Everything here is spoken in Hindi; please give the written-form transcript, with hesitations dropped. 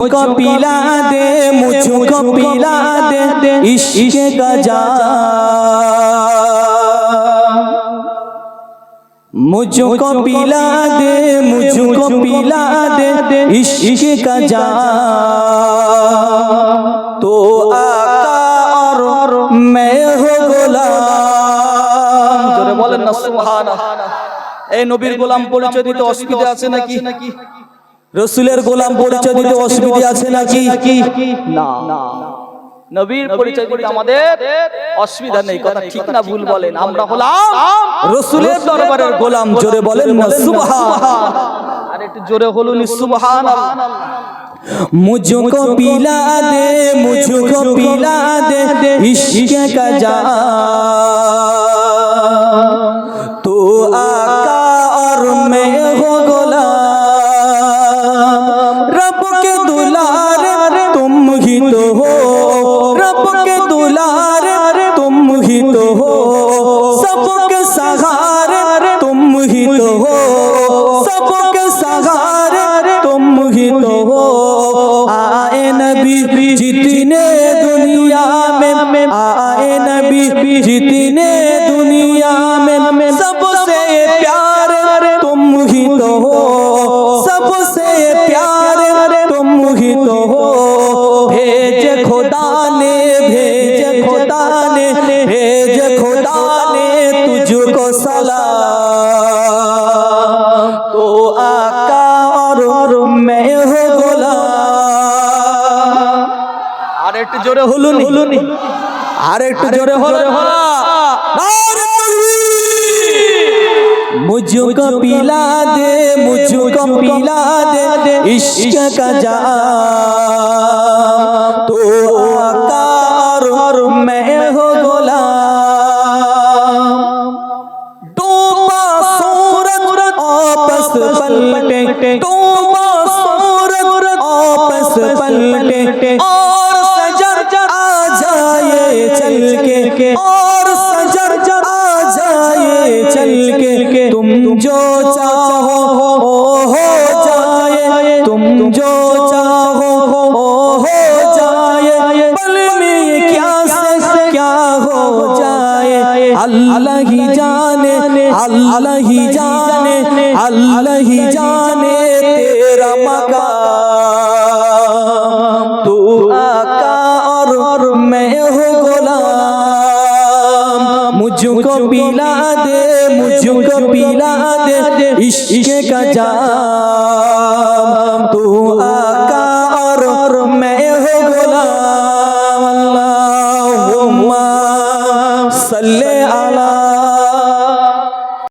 मुझको पिला दे, मुझको पिला दे इश्क का जाम। मुझको पिला दे, मुझको पिला दे इश्क का जाम। तो आका और मैं हो গোলাম। জোরে বলেন না সুবহানাল্লাহ। এই নবীর গোলাম পরিচয় দিতে অসুবিধা আছে নাকি? রসুলের গোলাম পরিচয় দিতে অসুবিধা আছে নাকি? না, নবীর পরিচয় দিতে আমাদের অসুবিধা নেই। কথা ঠিক না ভুল বলেন? আমরা হলাম রসুলের দরবারের গোলাম। জোরে বলেন না সুবহানাল্লাহ। আর একটু জোরে বলুন সুবহানাল্লাহ। मुझको पिला दे, मुझको पिला दे इश्क का जाम। तो आका और मैं हो गोलाम। रब के दुलार तुम ही तो हो, रब के दुलार तुम ही तो हो, सबके सहारे तुम ही तो हो, सबके सहारे तुम ही तो हो। आए नबी जितने दुनिया में, आए नबी जितने दुनिया में, सबसे प्यारे तुम ही तो हो, सबसे प्यारे तुम ही तो हो। भेज खुदा ने, भेज खुदा ने, भेज खुदा ने तुझको सलाम। तो आका और मैं हो গোলাম। আর একটু জোরে হলুনি, আর একটু জোরে হলো। मुझको पिला दे, मुझको पिला दे इश्क का जाम। तो आका और मैं हो গোলাম। डूबा सूरज आपस पलटे, डूबा सूरज आपस पलटे, और सजर आ जाए चल के, और सजर आ जाए चल के। तुम जो चाहो हो जाए, तुम जो चाहो हो जाए। पल में क्या से क्या हो जाए, अल्लाह ही जाने, अल्लाह ही जाने, अल्लाह ही जाने तेरा मकाम। तू आका और मैं हो গোলাম। मुझको पिला दे, मुझको पिला दे इश्क का जाम। तू आका और मैं हो গোলাম। अल्लाहुम्मा सल्ले अला